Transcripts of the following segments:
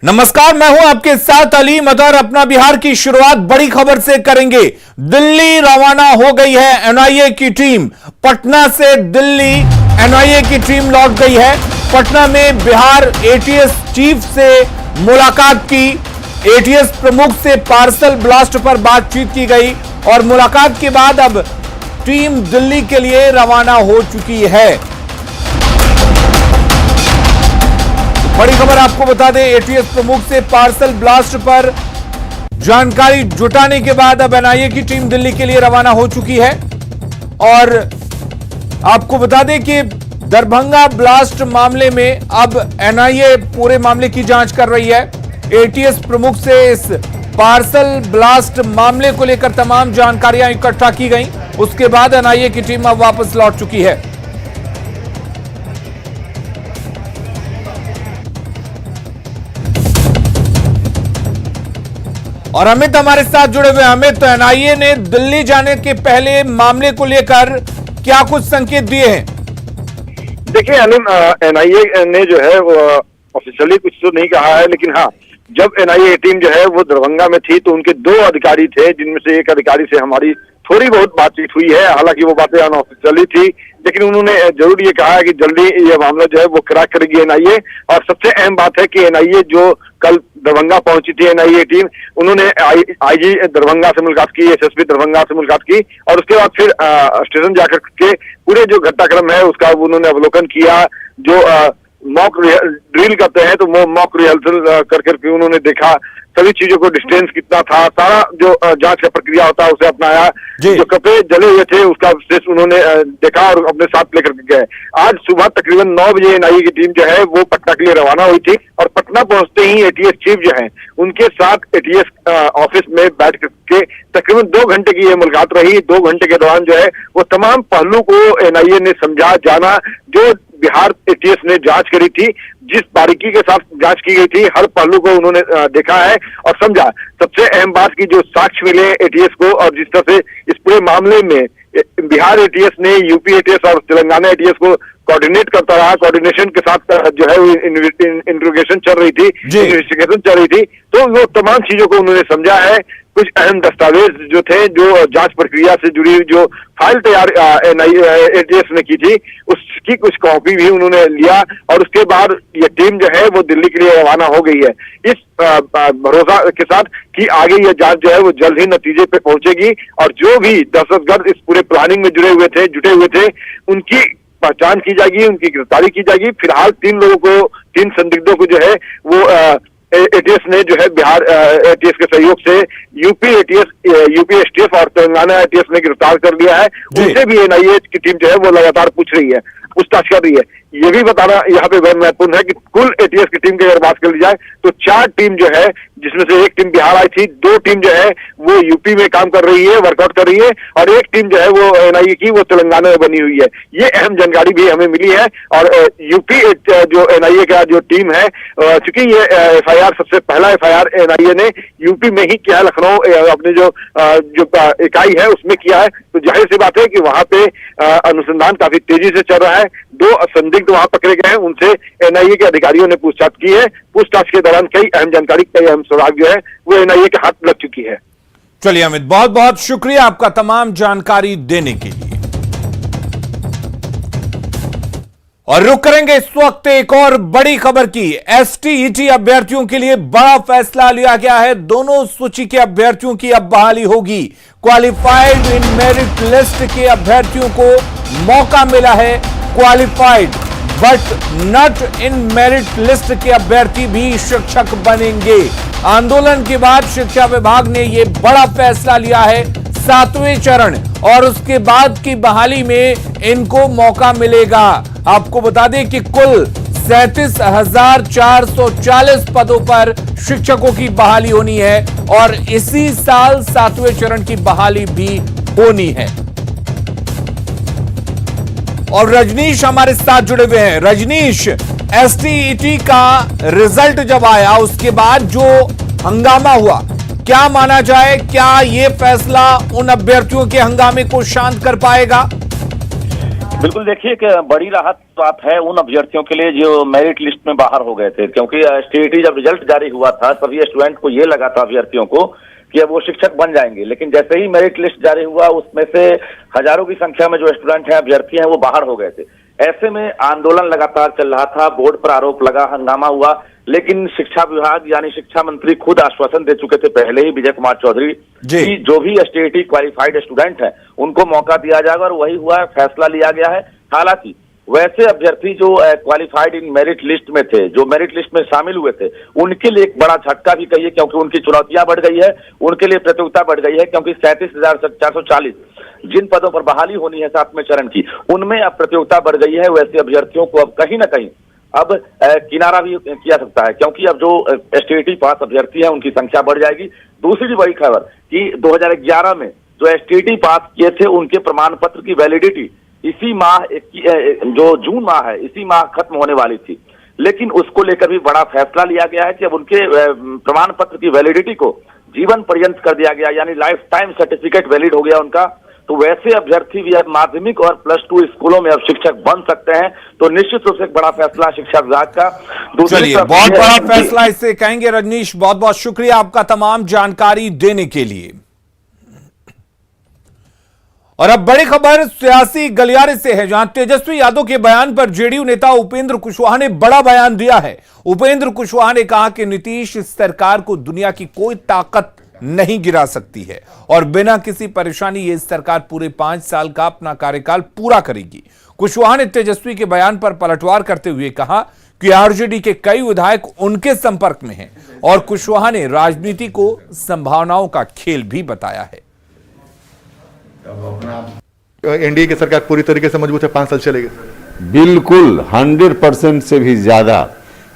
नमस्कार, मैं हूं आपके साथ अली मदर। अपना बिहार की शुरुआत बड़ी खबर से करेंगे। दिल्ली रवाना हो गई है एनआईए की टीम। पटना से दिल्ली एनआईए की टीम लौट गई है। पटना में बिहार एटीएस चीफ से मुलाकात की। एटीएस प्रमुख से पार्सल ब्लास्ट पर बातचीत की गई और मुलाकात के बाद अब टीम दिल्ली के लिए रवाना हो चुकी है। बड़ी खबर आपको बता दें, एटीएस प्रमुख से पार्सल ब्लास्ट पर जानकारी जुटाने के बाद अब एनआईए की टीम दिल्ली के लिए रवाना हो चुकी है। और आपको बता दें कि दरभंगा ब्लास्ट मामले में अब एनआईए पूरे मामले की जांच कर रही है। एटीएस प्रमुख से इस पार्सल ब्लास्ट मामले को लेकर तमाम जानकारियां इकट्ठा की गई। उसके बाद एनआईए की टीम अब वापस लौट चुकी है। और अमित हमारे साथ जुड़े हुए। अमित, तो एनआईए ने दिल्ली जाने के पहले मामले को लेकर क्या कुछ संकेत दिए हैं? देखिए अनिल, एनआईए ने जो है वो ऑफिशियली कुछ तो नहीं कहा है, लेकिन हाँ, जब एनआईए टीम जो है वो दरभंगा में थी तो उनके 2 अधिकारी थे, जिनमें से एक अधिकारी से हमारी थोड़ी बहुत बातचीत हुई है। हालांकि वो बातें अनऑफिशियली थी, लेकिन उन्होंने जरूर ये कहा है कि जल्दी ये मामला जो है वो क्रैक करेगी एनआईए। और सबसे अहम बात है कि एनआईए जो कल दरभंगा पहुंची थी एनआईए टीम, उन्होंने आईजी दरभंगा से मुलाकात की, एसएसपी दरभंगा से मुलाकात की और उसके बाद फिर स्टेशन जाकर के पूरे जो घटनाक्रम है उसका उन्होंने अवलोकन किया। जो मॉक ड्रिल करते हैं तो वो मॉक रिहर्सल कर करके उन्होंने देखा सभी चीजों को, डिस्टेंस कितना था, सारा जो जांच का प्रक्रिया होता है उसे अपनाया। जो कपड़े जले हुए थे उसका विशेष उन्होंने देखा और अपने साथ लेकर के गए। आज सुबह तकरीबन 9 बजे एनआईए की टीम जो है वो पटना के लिए रवाना हुई थी और पटना पहुंचते ही एटीएस चीफ जो है उनके साथ एटीएस ऑफिस में बैठ के तकरीबन 2 घंटे की ये मुलाकात रही। 2 घंटे के दौरान जो है वो तमाम पहलू को एनआईए ने समझा, जाना। जो बिहार एटीएस ने जांच करी थी, जिस बारीकी के साथ जांच की गई थी, हर पहलू को उन्होंने देखा है और समझा। सबसे अहम बात की जो साक्ष्य मिले एटीएस को और जिस तरह से इस पूरे मामले में बिहार एटीएस ने यूपी एटीएस और तेलंगाना एटीएस को कोऑर्डिनेट करता रहा, कोऑर्डिनेशन के साथ जो है इंट्रोगेशन चल रही थी, इन्वेस्टिगेशन चल रही थी, तो वो तमाम चीजों को उन्होंने समझा है। कुछ अहम दस्तावेज जो थे, जो जांच प्रक्रिया से जुड़ी हुई जो फाइल तैयार एटीएस ने की थी, उसकी कुछ कॉपी भी उन्होंने लिया और उसके बाद ये टीम जो है वो दिल्ली के लिए रवाना हो गई है, इस भरोसा के साथ कि आगे ये जांच जो है वो जल्द ही नतीजे पे पहुंचेगी और जो भी दहशतगर्द इस पूरे प्लानिंग में जुटे हुए थे उनकी पहचान की जाएगी, उनकी गिरफ्तारी की जाएगी। फिलहाल 3 संदिग्धों को जो है वो एटीएस ने जो है बिहार एटीएस के सहयोग से यूपी एसटीएफ और तेलंगाना एटीएस ने गिरफ्तार कर लिया है। उनसे भी एनआईए की टीम जो है वो लगातार पूछ रही है, पूछताछ कर रही है। ये भी बताना यहाँ पे बहुत महत्वपूर्ण है कि कुल एटीएस की टीम की अगर बात कर ली जाए तो 4 टीम जो है, जिसमें से एक टीम बिहार आई थी, 2 टीम जो है वो यूपी में काम कर रही है, वर्कआउट कर रही है और एक टीम जो है वो एनआईए की वो तेलंगाना में बनी हुई है। ये अहम जानकारी भी हमें मिली है। और यूपी जो एनआईए का जो टीम है, चूंकि ये एफआईआर सबसे पहला एफआईआर एनआईए ने यूपी में ही किया है, लखनऊ अपने जो इकाई है उसमें किया है, तो जाहिर सी बात है कि वहां पे अनुसंधान काफी तेजी से चल रहा है। 2 संदिग्ध वहां पकड़े गए हैं, उनसे एनआईए के अधिकारियों ने पूछताछ की है। पूछताछ के दौरान कई अहम जानकारी, कई अहम सुराग जो है वो एनआईए के हाथ लग चुकी है। चलिए अमित, बहुत बहुत शुक्रिया आपका तमाम जानकारी देने के लिए। और रुक करेंगे इस वक्त एक और बड़ी खबर की। एसटीईटी अभ्यर्थियों के लिए बड़ा फैसला लिया गया है। दोनों सूची के अभ्यर्थियों की अब बहाली होगी। क्वालिफाइड इन मेरिट लिस्ट के अभ्यर्थियों को मौका मिला है। Qualified but not in merit list के अभ्यर्थी भी शिक्षक बनेंगे। आंदोलन के बाद शिक्षा विभाग ने यह बड़ा फैसला लिया है। 7वें चरण और उसके बाद की बहाली में इनको मौका मिलेगा। आपको बता दें कि कुल 37,440 पदों पर शिक्षकों की बहाली होनी है और इसी साल 7वें चरण की बहाली भी होनी है। और रजनीश हमारे साथ जुड़े हुए हैं। रजनीश, एसटीईटी का रिजल्ट जब आया उसके बाद जो हंगामा हुआ, क्या माना जाए, क्या यह फैसला उन अभ्यर्थियों के हंगामे को शांत कर पाएगा? बिल्कुल, देखिए कि बड़ी राहत बात है उन अभ्यर्थियों के लिए जो मेरिट लिस्ट में बाहर हो गए थे, क्योंकि एसटीईटी जब रिजल्ट जारी हुआ था सभी स्टूडेंट को ये लगा था, अभ्यर्थियों को, कि अब वो शिक्षक बन जाएंगे। लेकिन जैसे ही मेरिट लिस्ट जारी हुआ उसमें से हजारों की संख्या में जो स्टूडेंट हैं, अभ्यर्थी हैं, वो बाहर हो गए थे। ऐसे में आंदोलन लगातार चल रहा था, बोर्ड पर आरोप लगा, हंगामा हुआ, लेकिन शिक्षा विभाग यानी शिक्षा मंत्री खुद आश्वासन दे चुके थे पहले ही, विजय कुमार चौधरी, कि जो भी एसटीईटी क्वालिफाइड स्टूडेंट हैं उनको मौका दिया जाएगा, और वही हुआ, फैसला लिया गया है। हालांकि वैसे अभ्यर्थी जो क्वालिफाइड इन मेरिट लिस्ट में थे, जो मेरिट लिस्ट में शामिल हुए थे, उनके लिए एक बड़ा झटका भी कहिए, क्योंकि उनकी चुनौतियां बढ़ गई है, उनके लिए प्रतियोगिता बढ़ गई है, क्योंकि 37,440 जिन पदों पर बहाली होनी है 7वें चरण की, उनमें अब प्रतियोगिता बढ़ गई है। वैसे अभ्यर्थियों को अब कहीं ना कहीं अब किनारा भी किया सकता है, क्योंकि अब जो एसटीईटी पास अभ्यर्थी हैं उनकी संख्या बढ़ जाएगी। दूसरी बड़ी खबर कि 2011 में जो एसटीईटी पास किए थे उनके प्रमाण पत्र की वैलिडिटी इसी माह, जो जून माह है, इसी माह खत्म होने वाली थी, लेकिन उसको लेकर भी बड़ा फैसला लिया गया है कि अब उनके प्रमाण पत्र की वैलिडिटी को जीवन पर्यंत कर दिया गया, यानी लाइफ टाइम सर्टिफिकेट वैलिड हो गया उनका। तो वैसे अभ्यर्थी भी अब माध्यमिक और +2 स्कूलों में अब शिक्षक बन सकते हैं। तो निश्चित रूप से एक बड़ा फैसला शिक्षा विभाग का। दूसरी तरफ बहुत बड़ा फैसला इसे कहेंगे। रजनीश, बहुत बहुत शुक्रिया आपका तमाम जानकारी देने के लिए। और अब बड़ी खबर सियासी गलियारे से है, जहां तेजस्वी यादव के बयान पर जेडीयू नेता उपेंद्र कुशवाहा ने बड़ा बयान दिया है। उपेंद्र कुशवाहा ने कहा कि नीतीश सरकार को दुनिया की कोई ताकत नहीं गिरा सकती है और बिना किसी परेशानी ये सरकार पूरे 5 साल का अपना कार्यकाल पूरा करेगी। कुशवाहा ने तेजस्वी के बयान पर पलटवार करते हुए कहा कि आरजेडी के कई विधायक उनके संपर्क में हैं और कुशवाहा ने राजनीति को संभावनाओं का खेल भी बताया है। एनडीए की सरकार पूरी तरीके से मजबूत है, 5 साल चलेगी। बिल्कुल 100% से भी ज्यादा।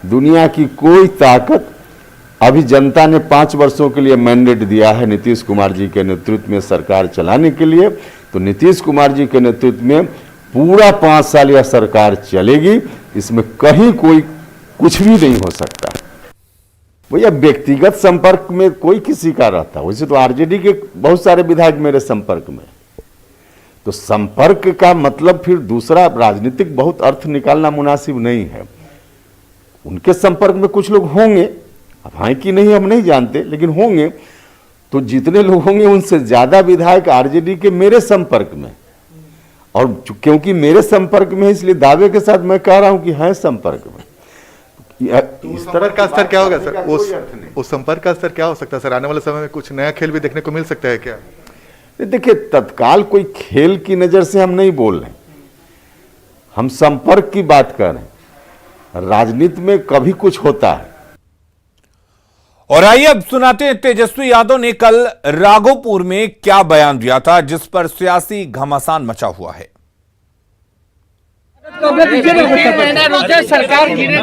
दुनिया की कोई ताकत, अभी जनता ने 5 वर्षों के लिए मैंडेट दिया है नीतीश कुमार जी के नेतृत्व में सरकार चलाने के लिए, तो नीतीश कुमार जी के नेतृत्व में पूरा 5 साल यह सरकार चलेगी। इसमें कहीं कोई कुछ भी नहीं हो सकता। भैया व्यक्तिगत संपर्क में कोई किसी का रहता, वैसे तो आरजेडी के बहुत सारे विधायक मेरे संपर्क में, तो संपर्क का मतलब फिर दूसरा राजनीतिक बहुत अर्थ निकालना मुनासिब नहीं है। उनके संपर्क में कुछ लोग होंगे, अब हैं कि नहीं हम नहीं जानते, लेकिन होंगे। तो जितने लोग होंगे उनसे ज्यादा विधायक आरजेडी के मेरे संपर्क में, और क्योंकि मेरे संपर्क में है इसलिए दावे के साथ मैं कह रहा हूं कि हैं संपर्क में। इस तरह का असर क्या होगा सर? उस संपर्क का असर क्या हो सकता है सर? आने वाले समय में कुछ नया खेल भी देखने को मिल सकता है क्या? देखिए, तत्काल कोई खेल की नजर से हम नहीं बोल रहे, हम संपर्क की बात कर रहे हैं। राजनीति में कभी कुछ होता है। और आइए अब सुनाते हैं तेजस्वी यादव ने कल राघोपुर में क्या बयान दिया था, जिस पर सियासी घमासान मचा हुआ है। महीना रोजे सरकार गिरे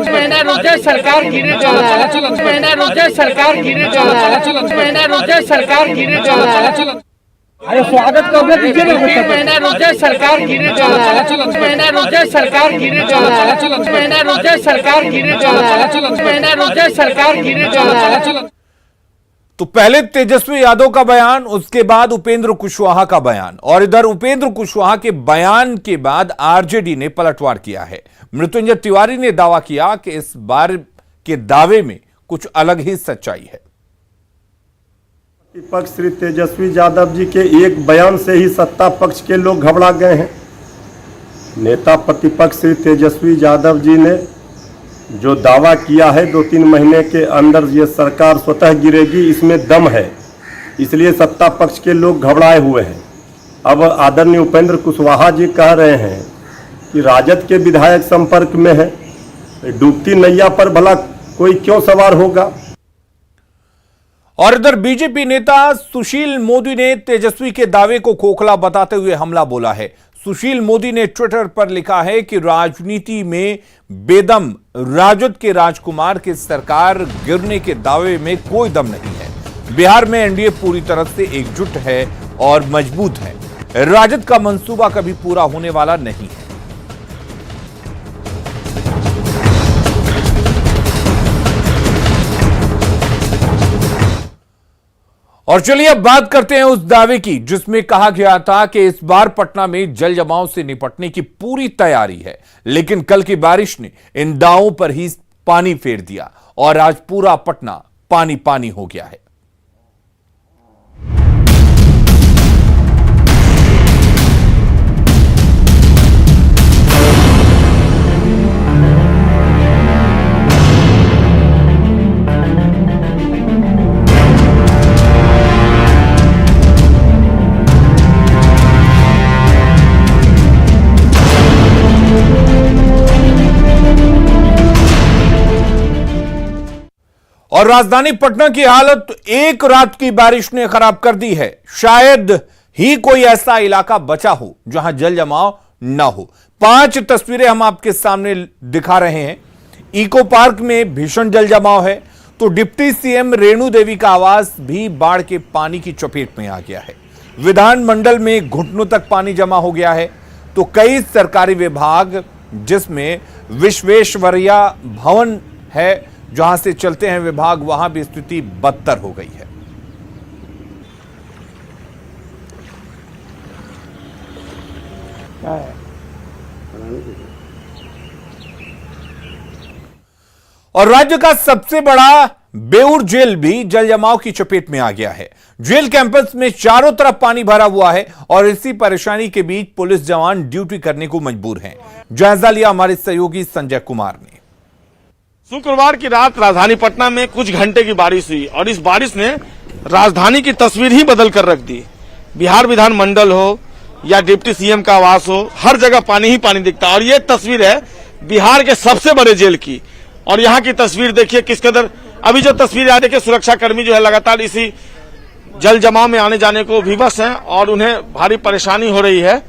महीना रोजे सरकार गिरे महीना रोजे सरकार गिरे महीना रोजे सरकार गिरे अरे स्वागत कब कीजिए महीना रोजे सरकार गिरे महीना रोजे सरकार गिरे महीना रोजे सरकार गिरे महीना रोजे सरकार गिरे। तो पहले तेजस्वी यादव का बयान, उसके बाद उपेंद्र कुशवाहा का बयान, और इधर उपेंद्र कुशवाहा के बयान के बाद आरजेडी ने पलटवार किया है। मृत्युंजय तिवारी ने दावा किया कि इस बार के दावे में कुछ अलग ही सच्चाई है। प्रतिपक्ष श्री तेजस्वी यादव जी के एक बयान से ही सत्ता पक्ष के लोग घबरा गए हैं। नेता प्रतिपक्ष श्री तेजस्वी यादव जी ने जो दावा किया है 2-3 महीने के अंदर ये सरकार स्वतः गिरेगी, इसमें दम है, इसलिए सत्ता पक्ष के लोग घबराए हुए हैं। अब आदरणीय उपेंद्र कुशवाहा जी कह रहे हैं कि राजद के विधायक संपर्क में है, डूबती नैया पर भला कोई क्यों सवार होगा। और इधर बीजेपी नेता सुशील मोदी ने तेजस्वी के दावे को खोखला बताते हुए हमला बोला है। सुशील मोदी ने ट्विटर पर लिखा है कि राजनीति में बेदम राजद के राजकुमार की सरकार गिरने के दावे में कोई दम नहीं है। बिहार में एनडीए पूरी तरह से एकजुट है और मजबूत है। राजद का मंसूबा कभी पूरा होने वाला नहीं है। और चलिए अब बात करते हैं उस दावे की जिसमें कहा गया था कि इस बार पटना में जल जमाव से निपटने की पूरी तैयारी है, लेकिन कल की बारिश ने इन दावों पर ही पानी फेर दिया और आज पूरा पटना पानी पानी हो गया है। और राजधानी पटना की हालत एक रात की बारिश ने खराब कर दी है। शायद ही कोई ऐसा इलाका बचा हो जहां जल जमाव ना हो। 5 तस्वीरें हम आपके सामने दिखा रहे हैं। इको पार्क में भीषण जल जमाव है तो डिप्टी सीएम रेणु देवी का आवास भी बाढ़ के पानी की चपेट में आ गया है। विधानमंडल में घुटनों तक पानी जमा हो गया है तो कई सरकारी विभाग जिसमें विश्वेश्वरैया भवन है जहां से चलते हैं विभाग, वहां भी स्थिति बदतर हो गई है। और राज्य का सबसे बड़ा बेउर जेल भी जल जमाव की चपेट में आ गया है। जेल कैंपस में चारों तरफ पानी भरा हुआ है और इसी परेशानी के बीच पुलिस जवान ड्यूटी करने को मजबूर हैं। जायजा लिया हमारे सहयोगी संजय कुमार ने। शुक्रवार की रात राजधानी पटना में कुछ घंटे की बारिश हुई और इस बारिश ने राजधानी की तस्वीर ही बदल कर रख दी। बिहार विधानमंडल हो या डिप्टी सीएम का आवास हो, हर जगह पानी ही पानी दिखता है। और ये तस्वीर है बिहार के सबसे बड़े जेल की। और यहाँ की तस्वीर देखिए किस कदर, अभी जो तस्वीर आ देखिए, सुरक्षा कर्मी जो है लगातार इसी जल जमाव में आने जाने को विवश हैं और उन्हें भारी परेशानी हो रही है।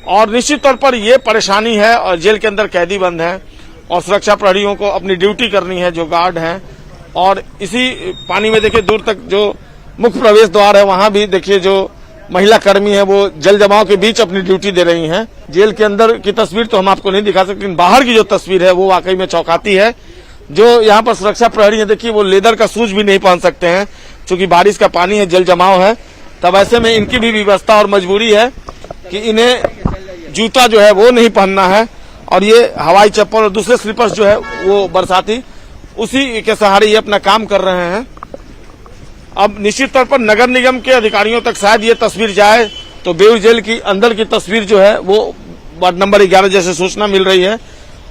और निश्चित तौर पर यह परेशानी है और जेल के अंदर कैदी बंद हैं और सुरक्षा प्रहरियों को अपनी ड्यूटी करनी है जो गार्ड हैं। और इसी पानी में देखिए दूर तक जो मुख्य प्रवेश द्वार है वहां भी देखिए जो महिला कर्मी है वो जल जमाव के बीच अपनी ड्यूटी दे रही हैं। जेल के अंदर की तस्वीर तो हम आपको नहीं दिखा सकते, लेकिन बाहर की जो तस्वीर है वो वाकई में चौंकाती है। जो यहाँ पर सुरक्षा प्रहरी है देखिए वो लेदर का शूज भी नहीं पहन सकते हैं क्योंकि बारिश का पानी है, जल जमाव है। तब ऐसे में इनकी भी व्यवस्था और मजबूरी है कि इन्हें जूता जो है वो नहीं पहनना है और ये हवाई चप्पल और दूसरे स्लीपर्स जो है वो बरसाती, उसी के सहारे ये अपना काम कर रहे हैं। अब निश्चित तौर पर नगर निगम के अधिकारियों तक शायद ये तस्वीर जाए तो बेउर जेल की अंदर की तस्वीर जो है वो वार्ड नंबर 11 जैसे सूचना मिल रही है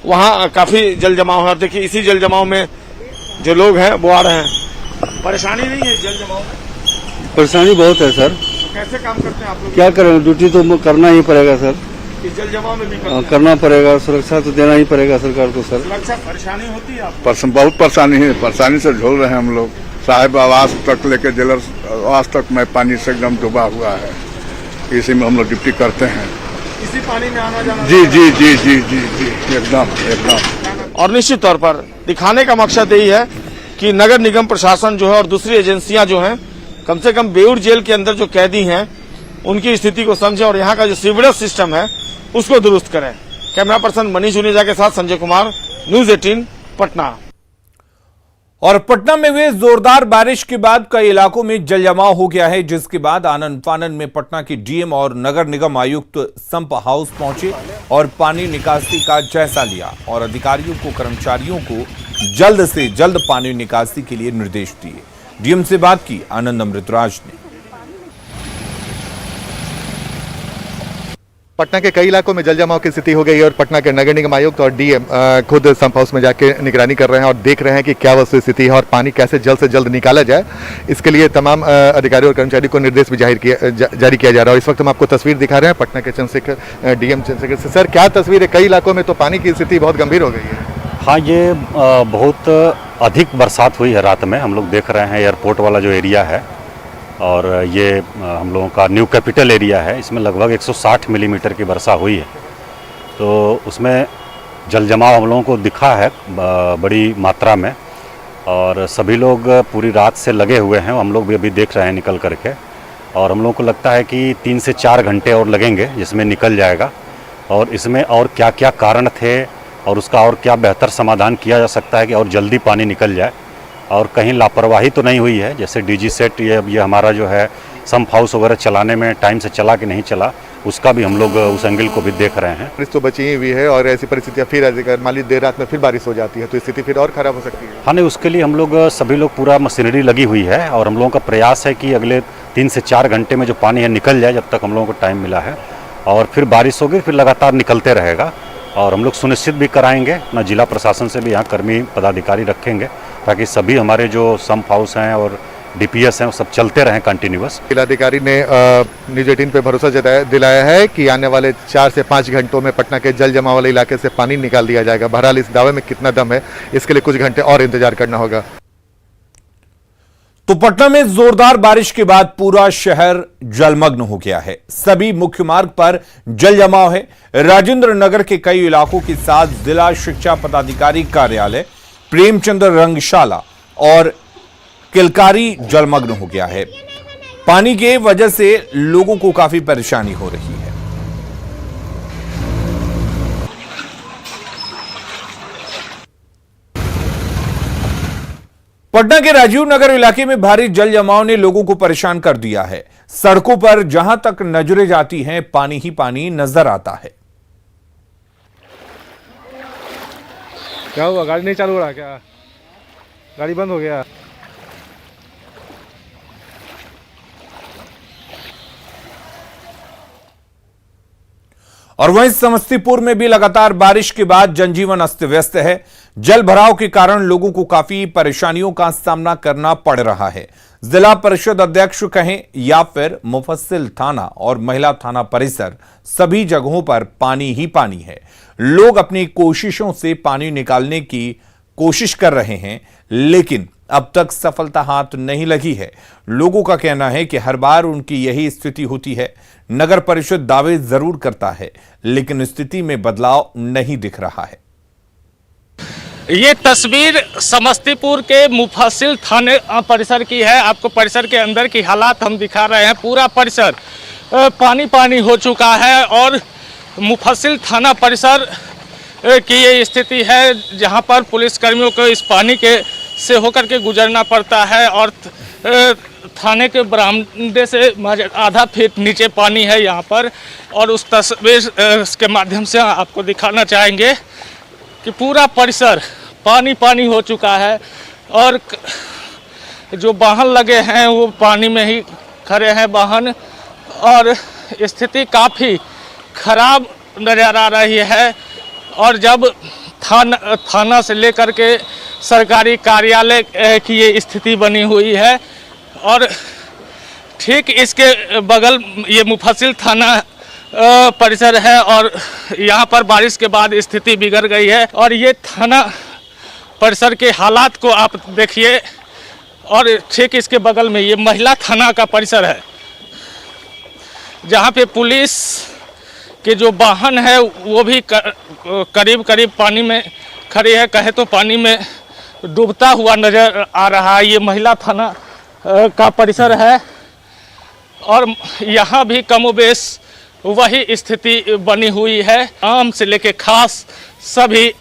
वहां काफी जल जमाव है। देखिए इसी जल जमाव में जो लोग हैं वो आ रहे हैं। परेशानी नहीं है जल जमाव में? परेशानी बहुत है सर। तो कैसे काम करते हैं आप लोग? क्या करें, ड्यूटी तो करना ही पड़ेगा सर। इस जल जमाव में भी करना पड़ेगा, सुरक्षा तो देना ही पड़ेगा सरकार को सर। सुरक्षा परेशानी होती है आपको? बहुत परेशानी है, परेशानी से झोल रहे हैं हम लोग। साहिब आवास तक लेके जेलर आवास तक में पानी से एकदम डूबा हुआ है। इसी में हम लोग ड्यूटी करते हैं। इसी पानी में आना जाना? जी जी जी जी जी जी एकदम। और निश्चित तौर पर दिखाने का मकसद यही है कि नगर निगम प्रशासन जो है और दूसरी एजेंसियां जो हैं कम से कम बेउर जेल के अंदर जो कैदी हैं उनकी स्थिति को समझें और यहाँ का जो सीवरेज सिस्टम है उसको दुरुस्त करें। कैमरा पर्सन मनीष जुनेजा के साथ संजय कुमार, न्यूज 18 पटना। और पटना में हुए जोरदार बारिश के बाद कई इलाकों में जल जमाव हो गया है, जिसके बाद आनन फानन में पटना के डीएम और नगर निगम आयुक्त संप हाउस पहुंचे और पानी निकासी का जायजा लिया और अधिकारियों को कर्मचारियों को जल्द से जल्द पानी निकासी के लिए निर्देश दिए। डीएम से बात की आनंद अमृतराज ने। पटना के कई इलाकों में जल जमाव की स्थिति हो गई है और पटना के नगर निगम आयुक्त और डीएम खुद संप हाउस में जाके निगरानी कर रहे हैं और देख रहे हैं कि क्या वस्तु स्थिति है और पानी कैसे जल्द से जल्द निकाला जाए। इसके लिए तमाम अधिकारियों और कर्मचारियों को निर्देश भी जारी किया जा रहा है। इस वक्त हम आपको तस्वीर दिखा रहे हैं पटना के चंद्रशेखर डीएम चंद्रशेखर से। सर क्या तस्वीर है, कई इलाकों में तो पानी की स्थिति बहुत गंभीर हो गई है। हाँ, ये बहुत अधिक बरसात हुई है रात में। हम लोग देख रहे हैं एयरपोर्ट वाला जो एरिया है और ये हम लोगों का न्यू कैपिटल एरिया है, इसमें लगभग 160 मिलीमीटर की वर्षा हुई है। तो उसमें जल जमाव हम लोगों को दिखा है बड़ी मात्रा में और सभी लोग पूरी रात से लगे हुए हैं। हम लोग भी अभी देख रहे हैं निकल करके और हम लोगों को लगता है कि 3 से 4 घंटे और लगेंगे जिसमें निकल जाएगा। और इसमें और क्या क्या कारण थे और उसका और क्या बेहतर समाधान किया जा सकता है कि और जल्दी पानी निकल जाए, और कहीं लापरवाही तो नहीं हुई है। जैसे डीजी सेट ये हमारा जो है सम्प हाउस वगैरह चलाने में टाइम से चला कि नहीं चला, उसका भी हम लोग उस एंगल को भी देख रहे हैं। बारिश तो बची ही हुई है और ऐसी परिस्थितियाँ फिर अगर मान लीजिए देर रात में फिर बारिश हो जाती है तो स्थिति फिर और खराब हो सकती है। हाँ नहीं, उसके लिए हम लोग सभी लोग पूरा मशीनरी लगी हुई है और हम लोगों का प्रयास है कि अगले 3 से 4 घंटे में जो पानी है निकल जाए, जब तक हम लोगों को टाइम मिला है। और फिर बारिश होगी, फिर लगातार निकलते रहेगा और हम लोग सुनिश्चित भी कराएंगे, अपना जिला प्रशासन से भी यहाँ कर्मी पदाधिकारी रखेंगे ताकि सभी हमारे जो सम्प हाउस हैं और डीपीएस हैं वो सब चलते रहें कंटिन्यूअस। जिलाधिकारी ने न्यूज 18 पे भरोसा दिलाया है कि आने वाले 4 से 5 घंटों में पटना के जल जमाव वाले इलाके से पानी निकाल दिया जाएगा। बहरहाल इस दावे में कितना दम है, इसके लिए कुछ घंटे और इंतजार करना होगा। तो पटना में जोरदार बारिश के बाद पूरा शहर जलमग्न हो गया है। सभी मुख्य मार्ग पर जल जमाव है। राजेंद्र नगर के कई इलाकों के साथ जिला शिक्षा पदाधिकारी कार्यालय, प्रेमचंद्र रंगशाला और किलकारी जलमग्न हो गया है। पानी के वजह से लोगों को काफी परेशानी हो रही है। पटना के राजीव नगर इलाके में भारी जल जमाव ने लोगों को परेशान कर दिया है। सड़कों पर जहां तक नजरें जाती हैं, पानी ही पानी नजर आता है। क्या हुआ, गाड़ी नहीं चालू हो रहा क्या? गाड़ी बंद हो गया? और वहीं समस्तीपुर में भी लगातार बारिश के बाद जनजीवन अस्त व्यस्त है। जल भराव के कारण लोगों को काफी परेशानियों का सामना करना पड़ रहा है। जिला परिषद अध्यक्ष कहें या फिर मुफस्सिल थाना और महिला थाना परिसर, सभी जगहों पर पानी ही पानी है। लोग अपनी कोशिशों से पानी निकालने की कोशिश कर रहे हैं, लेकिन अब तक सफलता हाथ नहीं लगी है। लोगों का कहना है कि हर बार उनकी यही स्थिति होती है। नगर परिषद दावे जरूर करता है, लेकिन स्थिति में बदलाव नहीं दिख रहा है। ये तस्वीर समस्तीपुर के मुफस्सिल थाने परिसर की है। आपको परिसर के अंदर की हालात हम दिखा रहे हैं। पूरा परिसर पानी पानी हो चुका है और मुफस्सिल थाना परिसर की ये स्थिति है जहां पर पुलिसकर्मियों को इस पानी के से होकर के गुजरना पड़ता है और थाने के बरामदे से आधा फीट नीचे पानी है यहाँ पर। और उस तस्वीर के माध्यम से आपको दिखाना चाहेंगे कि पूरा परिसर पानी पानी हो चुका है और जो वाहन लगे हैं वो पानी में ही खड़े हैं वाहन, और स्थिति काफ़ी खराब नजर आ रही है। और जब थाना से लेकर के सरकारी कार्यालय की ये स्थिति बनी हुई है और ठीक इसके बगल ये मुफस्सिल थाना परिसर है और यहाँ पर बारिश के बाद स्थिति बिगड़ गई है। और ये थाना परिसर के हालात को आप देखिए और ठीक इसके बगल में ये महिला थाना का परिसर है जहाँ पे पुलिस के जो वाहन है वो भी करीब करीब पानी में खड़े है, कहे तो पानी में डूबता हुआ नजर आ रहा है। ये महिला थाना का परिसर है और यहाँ भी कमोबेश वही स्थिति बनी हुई है। आम से लेके खास सभी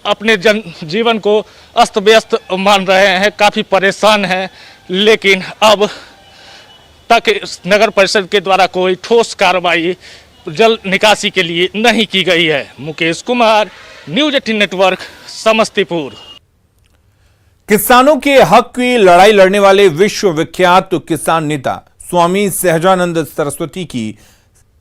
अपने जीवन को अस्त व्यस्त मान रहे हैं, काफ़ी परेशान हैं, लेकिन अब तक नगर परिषद के द्वारा कोई ठोस कार्रवाई जल निकासी के लिए नहीं की गई है। Mukesh Kumar, news 18 network, Samastipur. किसानों के हक की लड़ाई लड़ने वाले विश्वविख्यात किसान नेता स्वामी सहजानंद सरस्वती की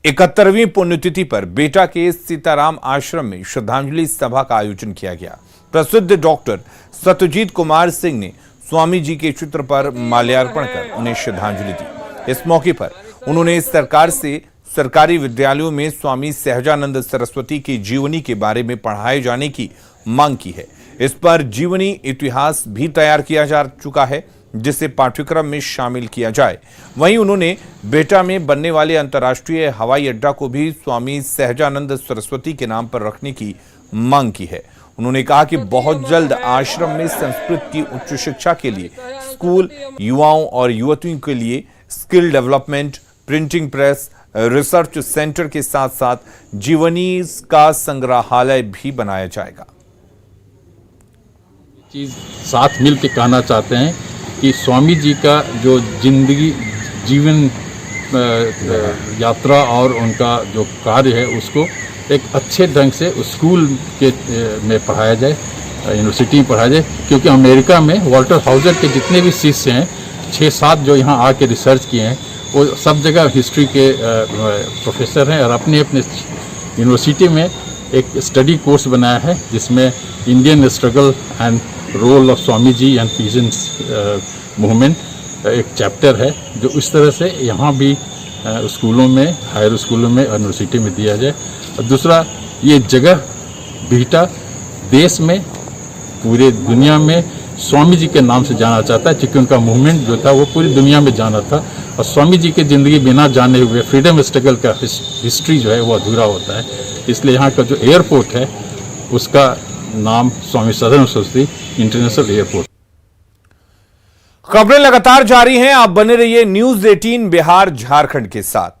71वीं पुण्यतिथि पर बेटा के सीताराम आश्रम में श्रद्धांजलि सभा का आयोजन किया गया। प्रसिद्ध डॉक्टर सत्यजीत कुमार सिंह ने स्वामी जी के चित्र पर माल्यार्पण कर उन्हें श्रद्धांजलि दी। इस मौके पर उन्होंने सरकार से सरकारी विद्यालयों में स्वामी सहजानंद सरस्वती की जीवनी के बारे में पढ़ाए जाने की मांग की है। इस पर जीवनी इतिहास भी तैयार किया जा चुका है, जिसे पाठ्यक्रम में शामिल किया जाए। वहीं उन्होंने बेटा में बनने वाले अंतर्राष्ट्रीय हवाई अड्डा को भी स्वामी सहजानंद सरस्वती के नाम पर रखने की मांग की है। उन्होंने कहा कि बहुत जल्द आश्रम में संस्कृत की उच्च शिक्षा के लिए स्कूल, युवाओं और युवतियों के लिए skill development, printing press, research centre के साथ साथ जीवनी का संग्रहालय भी बनाया जाएगा। साथ मिल के कहना चाहते हैं कि स्वामी जी का जो जिंदगी जीवन यात्रा और उनका जो कार्य है उसको एक अच्छे ढंग से स्कूल के में पढ़ाया जाए, यूनिवर्सिटी में पढ़ाया जाए, क्योंकि अमेरिका में वाल्टर हाउजर के जितने भी शिष्य हैं 6-7 जो यहाँ आके रिसर्च किए हैं वो सब जगह हिस्ट्री के प्रोफेसर हैं और अपने अपने यूनिवर्सिटी में एक स्टडी कोर्स बनाया है जिसमें Indian struggle and role of Swami ji and peasants movement एक चैप्टर है जो इस तरह से यहाँ भी स्कूलों में, हायर स्कूलों में, यूनिवर्सिटी में दिया जाए। और दूसरा, ये जगह बीटा देश में, पूरे दुनिया में स्वामी जी के नाम से जाना चाहता है, क्योंकि उनका मूवमेंट जो था वो पूरी दुनिया में जाना था और स्वामी जी की ज़िंदगी बिना जाने हुए फ्रीडम स्ट्रगल का हिस्ट्री जो है वो अधूरा होता है। इसलिए यहाँ का जो एयरपोर्ट है उसका नाम स्वामी सदानंद सरस्वती इंटरनेशनल एयरपोर्ट। खबरें लगातार जारी हैं, आप बने रहिए न्यूज़ 18 बिहार झारखंड के साथ।